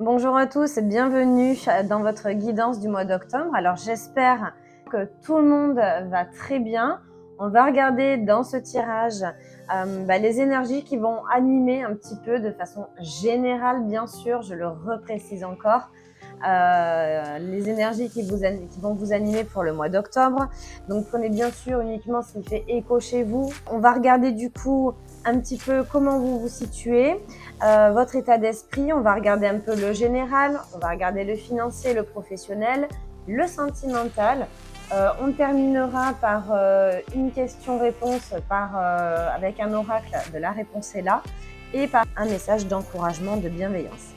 Bonjour à tous et bienvenue dans votre guidance du mois d'octobre. Alors j'espère que tout le monde va très bien. On va regarder dans ce tirage les énergies qui vont animer un petit peu de façon générale, bien sûr, je le reprécise encore, les énergies qui vont vous animer pour le mois d'octobre. Donc prenez bien sûr uniquement ce qui fait écho chez vous. On va regarder du coup un petit peu comment vous vous situez, votre état d'esprit. On va regarder un peu le général, on va regarder le financier, le professionnel, le sentimental. On terminera par une question-réponse avec un oracle de la réponse est là et par un message d'encouragement, de bienveillance.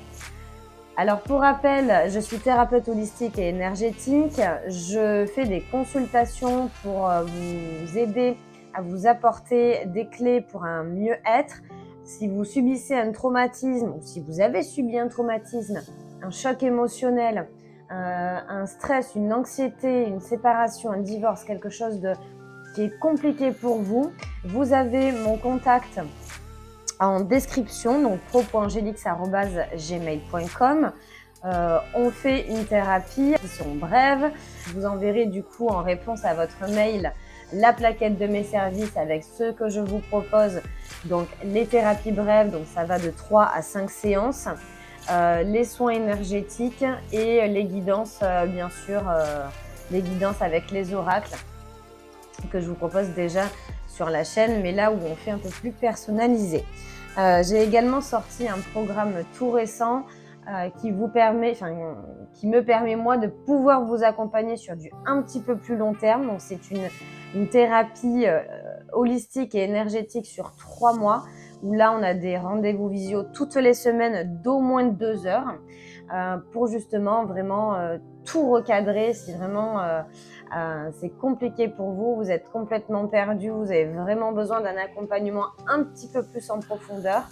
Alors pour rappel, je suis thérapeute holistique et énergétique. Je fais des consultations pour vous aider à vous apporter des clés pour un mieux-être. Si vous subissez un traumatisme ou si vous avez subi un traumatisme, un choc émotionnel, un stress, une anxiété, une séparation, un divorce, quelque chose qui est compliqué pour vous, vous avez mon contact en description, donc pro.angelix@gmail.com. On fait une thérapie qui sont brèves. Je vous enverrai du coup en réponse à votre mail la plaquette de mes services avec ce que je vous propose. Donc les thérapies brèves, donc ça va de 3 à 5 séances, les soins énergétiques et les guidances, bien sûr, les guidances avec les oracles que je vous propose déjà sur la chaîne, mais là où on fait un peu plus personnalisé. J'ai également sorti un programme tout récent qui me permet moi de pouvoir vous accompagner sur du un petit peu plus long terme. Donc c'est une thérapie holistique et énergétique sur 3 mois où là on a des rendez-vous visio toutes les semaines d'au moins 2 heures pour justement vraiment tout recadrer si vraiment c'est compliqué pour vous, vous êtes complètement perdu, vous avez vraiment besoin d'un accompagnement un petit peu plus en profondeur.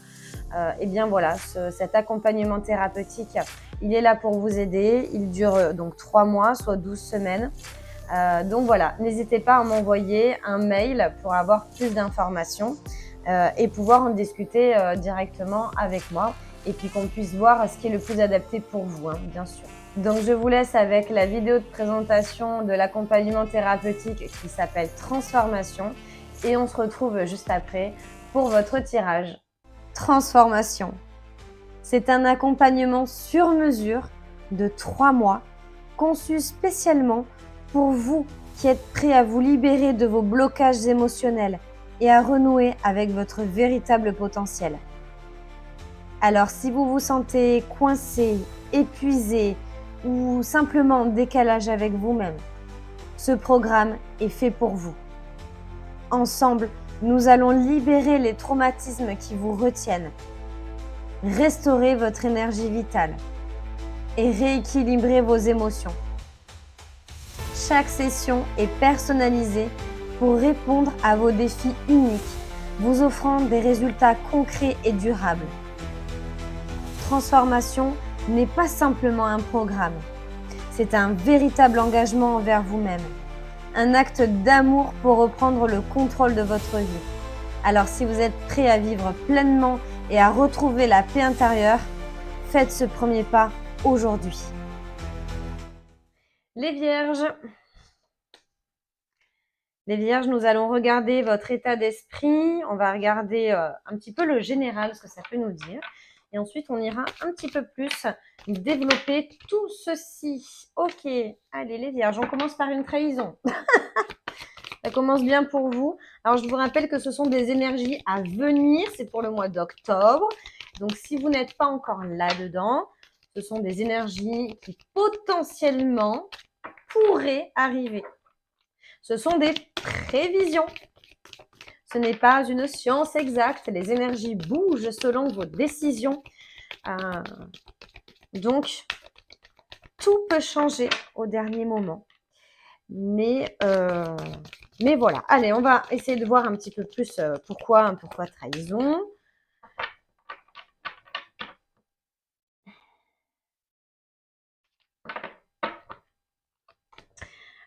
Et bien voilà, cet accompagnement thérapeutique, il est là pour vous aider. Il dure donc 3 mois, soit 12 semaines. Donc voilà, n'hésitez pas à m'envoyer un mail pour avoir plus d'informations et pouvoir en discuter directement avec moi et puis qu'on puisse voir ce qui est le plus adapté pour vous, hein, bien sûr. Donc je vous laisse avec la vidéo de présentation de l'accompagnement thérapeutique qui s'appelle Transformation et on se retrouve juste après pour votre tirage. Transformation. C'est un accompagnement sur mesure de 3 mois conçu spécialement pour vous qui êtes prêt à vous libérer de vos blocages émotionnels et à renouer avec votre véritable potentiel. Alors si vous vous sentez coincé, épuisé ou simplement en décalage avec vous-même, ce programme est fait pour vous. Ensemble, nous allons libérer les traumatismes qui vous retiennent, restaurer votre énergie vitale et rééquilibrer vos émotions. Chaque session est personnalisée pour répondre à vos défis uniques, vous offrant des résultats concrets et durables. Transformation n'est pas simplement un programme, c'est un véritable engagement envers vous-même, un acte d'amour pour reprendre le contrôle de votre vie. Alors si vous êtes prêt à vivre pleinement et à retrouver la paix intérieure, faites ce premier pas aujourd'hui. Les Vierges. Les Vierges, nous allons regarder votre état d'esprit. On va regarder un petit peu le général, ce que ça peut nous dire. Et ensuite, on ira un petit peu plus développer tout ceci. Ok, allez les Vierges, on commence par une trahison. Ça commence bien pour vous. Alors, je vous rappelle que ce sont des énergies à venir. C'est pour le mois d'octobre. Donc, si vous n'êtes pas encore là-dedans, ce sont des énergies qui potentiellement pourraient arriver. Ce sont des prévisions. Ce n'est pas une science exacte. Les énergies bougent selon vos décisions. Donc, tout peut changer au dernier moment. Mais voilà. Allez, on va essayer de voir un petit peu plus pourquoi trahison.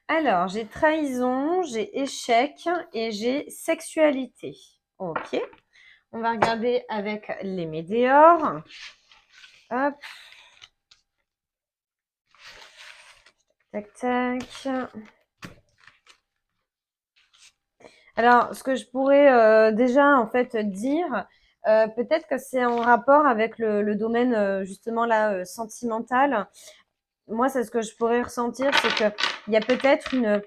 Alors, j'ai trahison, j'ai échec et j'ai sexualité. Ok. On va regarder avec les météores. Hop. Tac, tac. Alors, ce que je pourrais déjà en fait dire, peut-être que c'est en rapport avec le domaine justement là sentimental. Moi, c'est ce que je pourrais ressentir, c'est que il y a peut-être une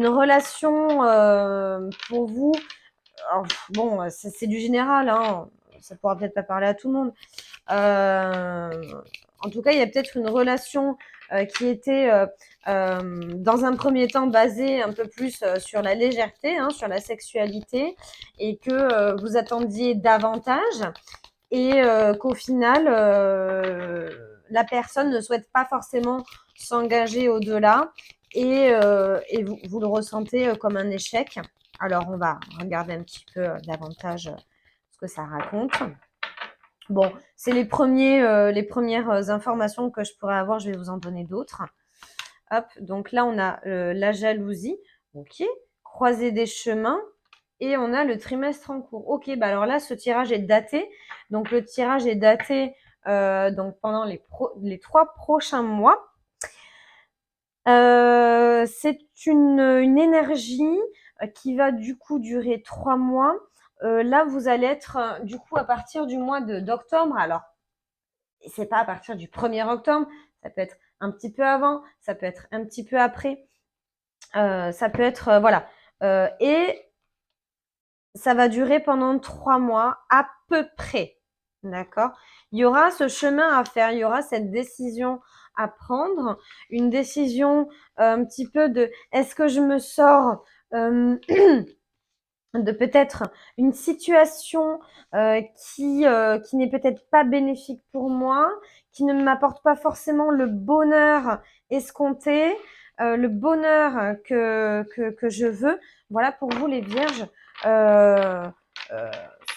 relation pour vous. Alors, bon, c'est du général, hein. Ça pourra peut-être pas parler à tout le monde. En tout cas, il y a peut-être une relation qui était dans un premier temps basée un peu plus sur la légèreté, hein, sur la sexualité, et que vous attendiez davantage, et qu'au final, la personne ne souhaite pas forcément s'engager au-delà, et vous le ressentez comme un échec. Alors, on va regarder un petit peu davantage ce que ça raconte. Bon, c'est les premières informations que je pourrais avoir. Je vais vous en donner d'autres. Hop, donc là, on a la jalousie, ok, croiser des chemins, et on a le trimestre en cours. Ok, bah alors là, ce tirage est daté. Donc le tirage est daté donc pendant les 3 prochains mois. C'est une énergie qui va du coup durer 3 mois. Là, vous allez être du coup à partir du mois d'octobre. Alors, c'est pas à partir du 1er octobre, ça peut être un petit peu avant, ça peut être un petit peu après, ça peut être voilà. Et ça va durer pendant 3 mois à peu près. D'accord? Il y aura ce chemin à faire, il y aura cette décision à prendre, une décision un petit peu de est-ce que je me sors de peut-être une situation qui n'est peut-être pas bénéfique pour moi, qui ne m'apporte pas forcément le bonheur escompté, le bonheur que je veux. Voilà pour vous les vierges euh, euh,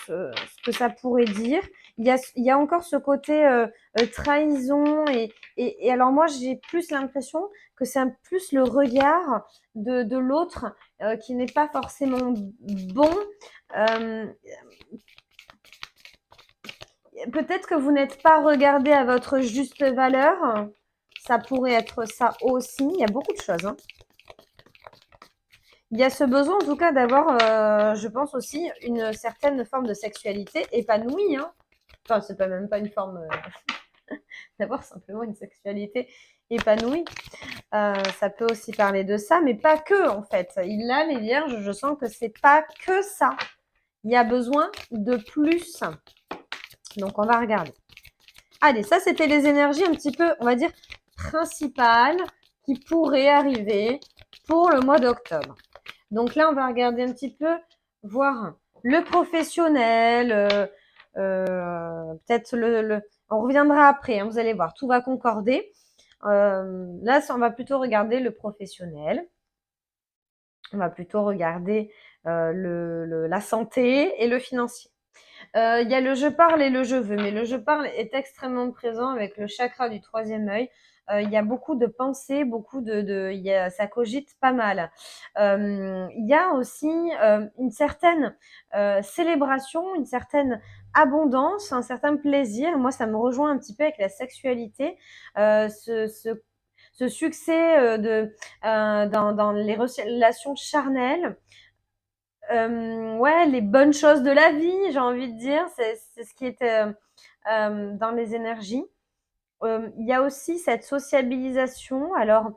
ce que ça pourrait dire. Il y a encore ce côté trahison, et alors moi j'ai plus l'impression que c'est plus le regard de l'autre qui n'est pas forcément bon. Euh, Peut-être que vous n'êtes pas regardé à votre juste valeur. Ça pourrait être ça aussi. Il y a beaucoup de choses, hein. Il y a ce besoin, en tout cas, d'avoir, je pense aussi, une certaine forme de sexualité épanouie, hein. Enfin, c'est pas même pas une forme d'avoir simplement une sexualité épanouie. Ça peut aussi parler de ça, mais pas que, en fait. Là, les vierges, je sens que c'est pas que ça. Il y a besoin de plus. Donc, on va regarder. Allez, ça, c'était les énergies un petit peu, on va dire, principales qui pourraient arriver pour le mois d'octobre. Donc là, on va regarder un petit peu, voir le professionnel, peut-être on reviendra après, hein, vous allez voir, tout va concorder. Là, on va plutôt regarder le professionnel. On va plutôt regarder la santé et le financier. Il y a le je parle et le je veux, mais le je parle est extrêmement présent avec le chakra du troisième œil. Il y a beaucoup de pensées, ça cogite pas mal. Il y a aussi une certaine célébration, une certaine abondance, un certain plaisir. Moi, ça me rejoint un petit peu avec la sexualité. Ce succès dans les relations charnelles, ouais, les bonnes choses de la vie, j'ai envie de dire, c'est ce qui est dans les énergies. Il y a aussi cette sociabilisation. Alors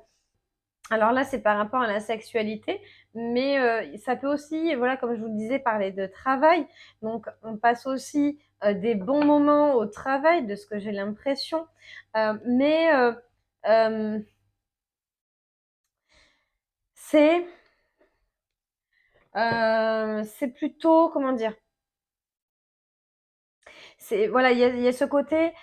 là, c'est par rapport à la sexualité, mais ça peut aussi, voilà, comme je vous le disais, parler de travail. Donc, on passe aussi des bons moments au travail, de ce que j'ai l'impression. Mais c'est c'est plutôt, comment dire, c'est voilà, il y a ce côté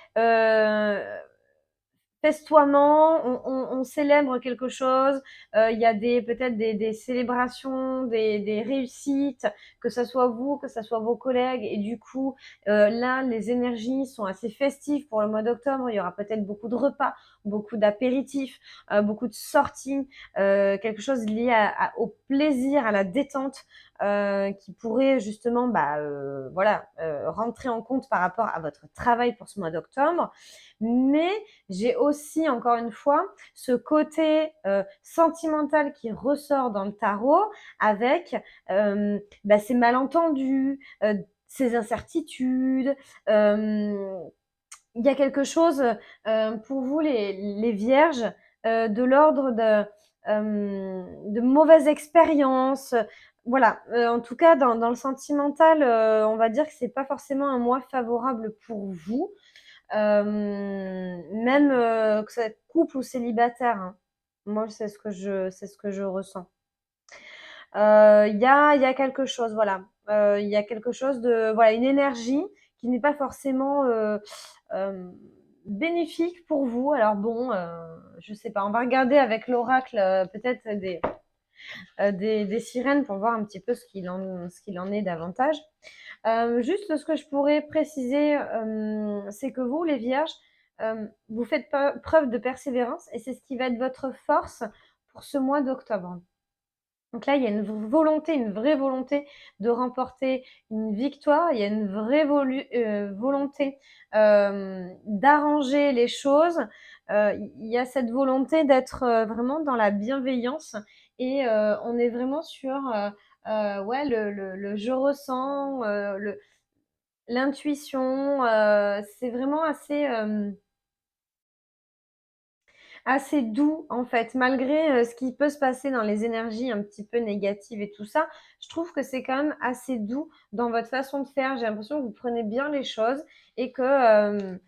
festoiement, on célèbre quelque chose, il y a peut-être des célébrations, des réussites, que ça soit vous, que ça soit vos collègues, et du coup, là, les énergies sont assez festives pour le mois d'octobre. Il y aura peut-être beaucoup de repas, beaucoup d'apéritifs, beaucoup de sorties, quelque chose lié au plaisir, à la détente. qui pourraient justement voilà, rentrer en compte par rapport à votre travail pour ce mois d'octobre. Mais j'ai aussi, encore une fois, ce côté sentimental qui ressort dans le tarot avec ces malentendus, ces incertitudes. Il y a quelque chose pour vous, les vierges, de l'ordre de mauvaises expériences. Voilà, en tout cas, dans le sentimental, on va dire que c'est pas forcément un mois favorable pour vous, même que ça soit couple ou célibataire, hein. Moi, c'est ce que je ressens. Il y a quelque chose, voilà. Il y a quelque chose de, voilà, une énergie qui n'est pas forcément bénéfique pour vous. Alors bon, je sais pas, on va regarder avec l'oracle peut-être des sirènes pour voir un petit peu ce qu'il en est davantage. Juste ce que je pourrais préciser, c'est que vous, les vierges, vous faites preuve de persévérance et c'est ce qui va être votre force pour ce mois d'octobre. Donc là, il y a une vraie volonté de remporter une victoire. Il y a une vraie volonté d'arranger les choses. Il y a cette volonté d'être vraiment dans la bienveillance. Et on est vraiment sur ouais, le je ressens, l'intuition. C'est vraiment assez doux en fait, malgré ce qui peut se passer dans les énergies un petit peu négatives et tout ça. Je trouve que c'est quand même assez doux dans votre façon de faire. J'ai l'impression que vous prenez bien les choses et que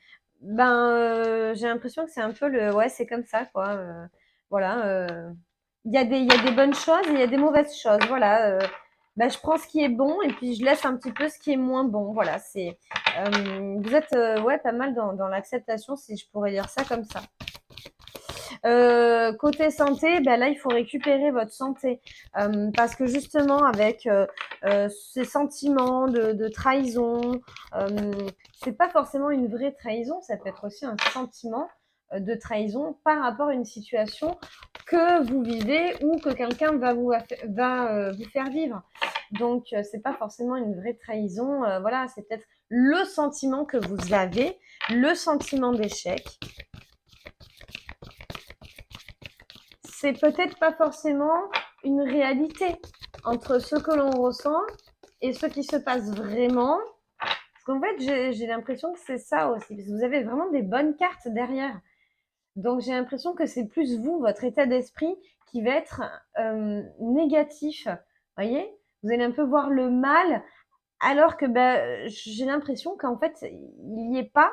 j'ai l'impression que c'est un peu ouais, c'est comme ça quoi. Voilà, il y a des bonnes choses et il y a des mauvaises choses. Voilà, je prends ce qui est bon et puis je laisse un petit peu ce qui est moins bon. Voilà, vous êtes ouais, pas mal dans l'acceptation, si je pourrais dire ça comme ça. Côté santé, là, il faut récupérer votre santé parce que justement, avec ces sentiments de trahison, c'est pas forcément une vraie trahison, ça peut être aussi un sentiment de trahison par rapport à une situation que vous vivez ou que quelqu'un va vous faire vivre. Donc, c'est pas forcément une vraie trahison. Voilà, c'est peut-être le sentiment que vous avez, le sentiment d'échec. C'est peut-être pas forcément une réalité entre ce que l'on ressent et ce qui se passe vraiment. Parce qu'en fait, j'ai l'impression que c'est ça aussi. Parce que vous avez vraiment des bonnes cartes derrière. Donc, j'ai l'impression que c'est plus vous, votre état d'esprit, qui va être négatif. Vous voyez? Vous allez un peu voir le mal, alors que j'ai l'impression qu'en fait, il n'y est pas.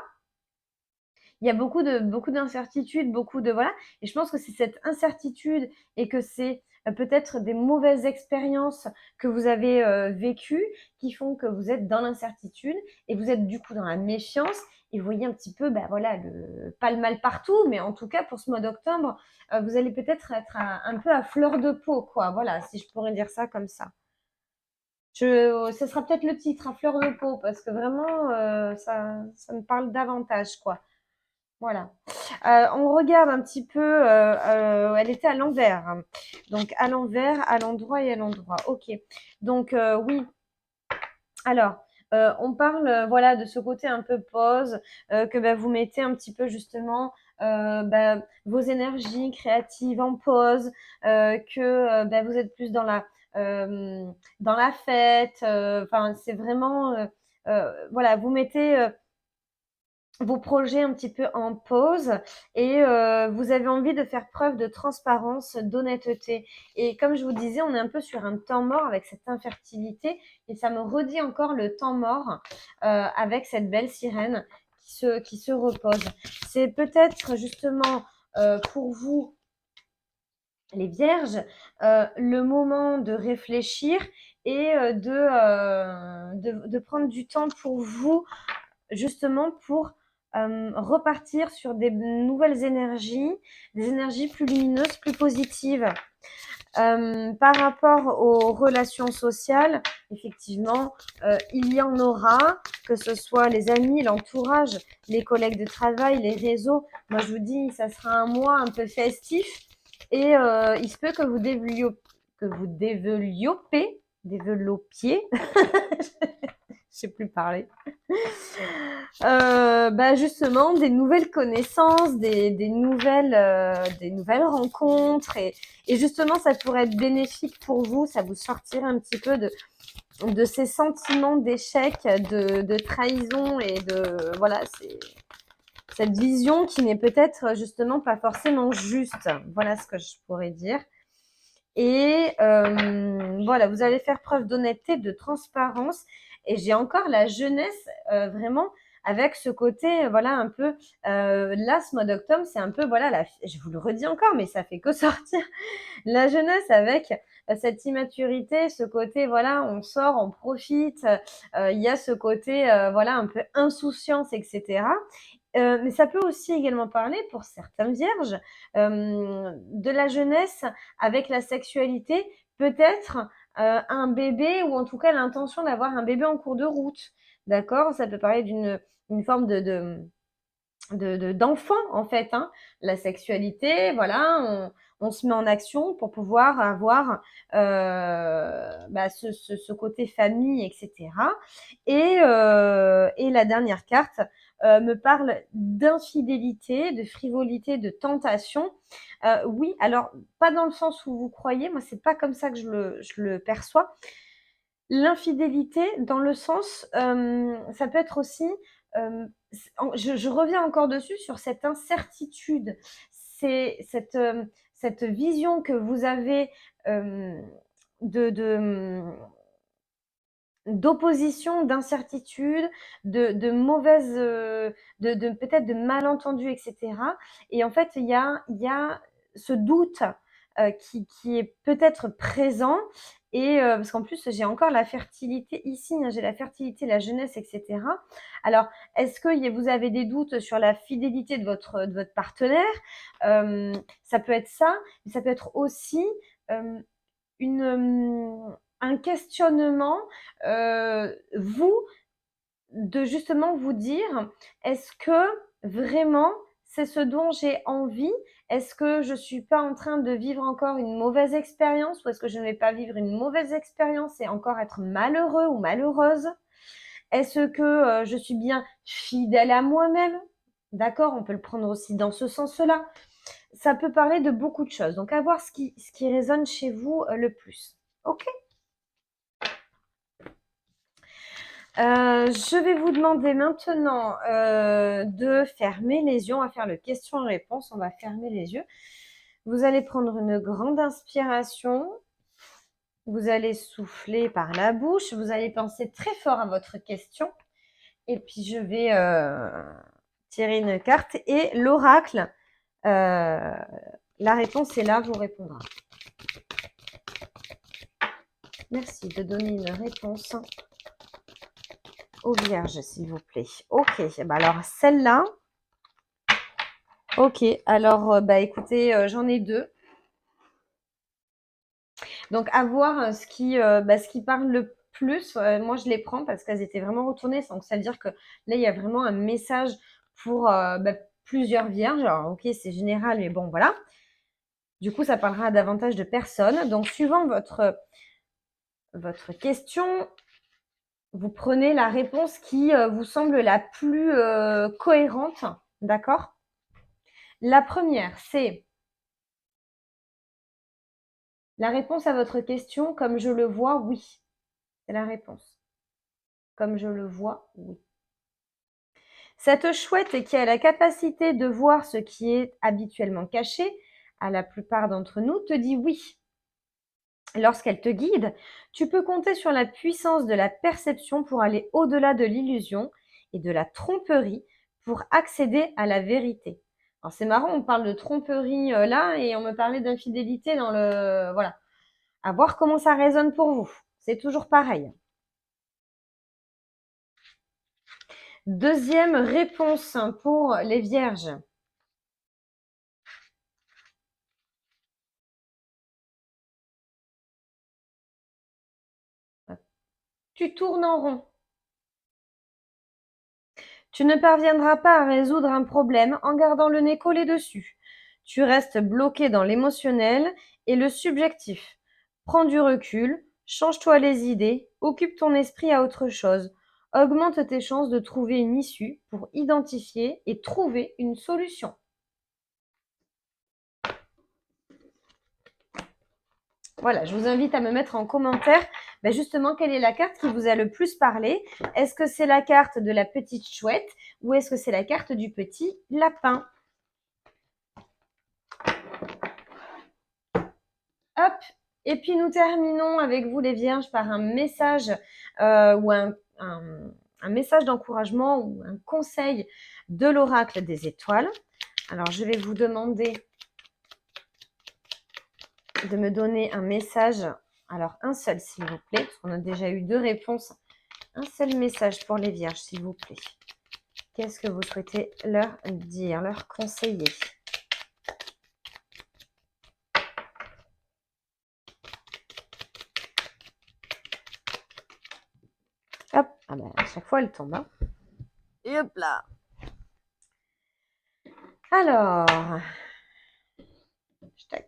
Il y a beaucoup d'incertitudes, beaucoup de voilà. Et je pense que c'est cette incertitude et que c'est peut-être des mauvaises expériences que vous avez vécues qui font que vous êtes dans l'incertitude et vous êtes du coup dans la méfiance et vous voyez un petit peu, voilà, pas le mal partout, mais en tout cas pour ce mois d'octobre, vous allez peut-être être un peu à fleur de peau, quoi. Voilà, si je pourrais dire ça comme ça. Ce sera peut-être le titre, à fleur de peau, parce que vraiment, ça me parle davantage, quoi. Voilà. On regarde un petit peu, elle était à l'envers, hein. Donc à l'envers, à l'endroit et à l'endroit. OK. Donc oui. Alors, on parle, voilà, de ce côté un peu pause, que vous mettez un petit peu justement, vos énergies créatives en pause, que, vous êtes plus dans la fête, enfin, c'est vraiment, voilà, vous mettez, vos projets un petit peu en pause et vous avez envie de faire preuve de transparence, d'honnêteté. Et comme je vous disais, on est un peu sur un temps mort avec cette infertilité et ça me redit encore le temps mort avec cette belle sirène qui se repose. C'est peut-être justement pour vous, les vierges, le moment de réfléchir et de prendre du temps pour vous, justement pour repartir sur des nouvelles énergies, des énergies plus lumineuses, plus positives. Par rapport aux relations sociales, effectivement, il y en aura, que ce soit les amis, l'entourage, les collègues de travail, les réseaux. Moi, je vous dis, ça sera un mois un peu festif et il se peut que vous développez développiez. Je sais plus parler. Justement, des nouvelles connaissances, des nouvelles rencontres. Et justement, ça pourrait être bénéfique pour vous. Ça vous sortirait un petit peu de ces sentiments d'échec, de trahison et de voilà, c'est cette vision qui n'est peut-être justement pas forcément juste. Voilà ce que je pourrais dire. Et voilà, vous allez faire preuve d'honnêteté, de transparence. Et j'ai encore la jeunesse vraiment avec ce côté, voilà, un peu, là, ce mois d'octobre, c'est un peu, voilà, je vous le redis encore, mais ça fait que sortir, la jeunesse avec cette immaturité, ce côté, voilà, on sort, on profite, il y a ce côté, voilà, un peu insouciance, etc. Mais ça peut aussi également parler pour certaines vierges de la jeunesse avec la sexualité, peut-être un bébé ou en tout cas l'intention d'avoir un bébé en cours de route. D'accord? Ça peut parler d'une forme d'enfant en fait. Hein. La sexualité, voilà, on se met en action pour pouvoir avoir ce côté famille, etc. Et la dernière carte me parle d'infidélité, de frivolité, de tentation. Oui, alors pas dans le sens où vous croyez, moi c'est pas comme ça que je le perçois. L'infidélité dans le sens, ça peut être aussi, je reviens encore dessus sur cette incertitude. C'est cette vision que vous avez, hem, de d'opposition, d'incertitude, de mauvaises, de peut-être de malentendus et cetera et en fait, il y a ce doute, qui est peut-être présent et parce qu'en plus, j'ai encore la fertilité ici, hein, j'ai la fertilité, la jeunesse et cetera. Alors, est-ce que vous avez des doutes sur la fidélité de votre partenaire? Ça peut être ça, mais ça peut être aussi, hem, un questionnement, vous, de justement vous dire: «Est-ce que vraiment c'est ce dont j'ai envie? Est-ce que je suis pas en train de vivre encore une mauvaise expérience ou est-ce que je ne vais pas vivre une mauvaise expérience et encore être malheureux ou malheureuse? Est-ce que, je suis bien fidèle à moi-même?» D'accord? On peut le prendre aussi dans ce sens-là. Ça peut parler de beaucoup de choses, donc à voir ce qui résonne chez vous, le plus. OK? Je vais vous demander maintenant de fermer les yeux. On va faire le question-réponse. On va fermer les yeux. Vous allez prendre une grande inspiration. Vous allez souffler par la bouche. Vous allez penser très fort à votre question. Et puis, je vais tirer une carte. Et l'oracle, la réponse est là, vous répondra. Merci de donner une réponse aux vierges, s'il vous plaît. Ok, alors celle-là. Ok, alors écoutez, j'en ai deux. Donc à voir ce qui parle le plus. Moi, je les prends parce qu'elles étaient vraiment retournées. Donc ça veut dire que là, il y a vraiment un message pour plusieurs vierges. Alors ok, c'est général, mais bon, voilà. Du coup, ça parlera davantage de personnes. Donc suivant votre question, vous prenez la réponse qui vous semble la plus cohérente. D'accord? La première, c'est la réponse à votre question, comme je le vois, oui. C'est la réponse. Comme je le vois, oui. Cette chouette qui a la capacité de voir ce qui est habituellement caché, à la plupart d'entre nous, te dit oui. Lorsqu'elle te guide, tu peux compter sur la puissance de la perception pour aller au-delà de l'illusion et de la tromperie pour accéder à la vérité. Alors c'est marrant, on parle de tromperie là et on me parlait d'infidélité dans le... Voilà. À voir comment ça résonne pour vous. C'est toujours pareil. Deuxième réponse pour les vierges. Tu tournes en rond. Tu ne parviendras pas à résoudre un problème en gardant le nez collé dessus. Tu restes bloqué dans l'émotionnel et le subjectif. Prends du recul, Change-toi les idées, occupe ton esprit à autre chose, augmente tes chances de trouver une issue pour identifier et trouver une solution. Voilà, je vous invite à me mettre en commentaire justement quelle est la carte qui vous a le plus parlé. Est-ce que c'est la carte de la petite chouette ou est-ce que c'est la carte du petit lapin? Hop, et puis nous terminons avec vous les vierges par un message ou un message d'encouragement ou un conseil de l'oracle des étoiles. Alors je vais vous demander de me donner un message, alors un seul s'il vous plaît, parce qu'on a déjà eu 2 réponses. Un seul message pour les vierges s'il vous plaît. Qu'est-ce que vous souhaitez leur dire, leur conseiller? Hop, ah ben, à chaque fois elle tombe. Hein. Et hop là. Alors, tac.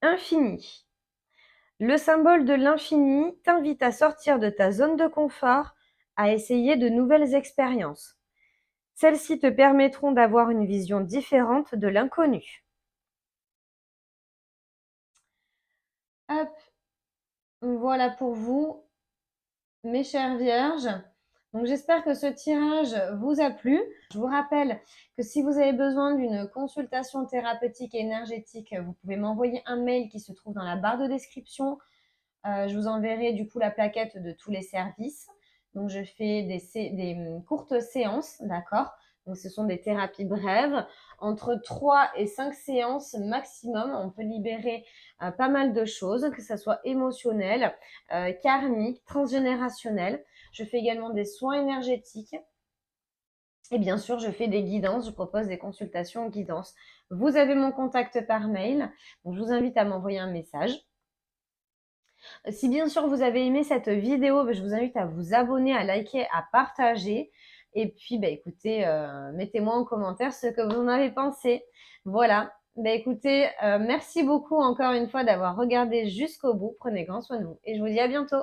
Infini. Le symbole de l'infini t'invite à sortir de ta zone de confort, à essayer de nouvelles expériences. Celles-ci te permettront d'avoir une vision différente de l'inconnu. Hop, voilà pour vous, mes chères vierges. Donc j'espère que ce tirage vous a plu. Je vous rappelle que si vous avez besoin d'une consultation thérapeutique et énergétique, vous pouvez m'envoyer un mail qui se trouve dans la barre de description. Je vous enverrai du coup la plaquette de tous les services. Donc je fais des courtes séances, d'accord? Donc ce sont des thérapies brèves. Entre 3 et 5 séances maximum, on peut libérer pas mal de choses, que ce soit émotionnel, karmique, transgénérationnel. Je fais également des soins énergétiques. Et bien sûr, je fais des guidances, je propose des consultations guidances. Vous avez mon contact par mail, donc je vous invite à m'envoyer un message. Si bien sûr vous avez aimé cette vidéo, je vous invite à vous abonner, à liker, à partager. Et puis, écoutez, mettez-moi en commentaire ce que vous en avez pensé. Voilà. Écoutez, merci beaucoup encore une fois d'avoir regardé jusqu'au bout. Prenez grand soin de vous et je vous dis à bientôt.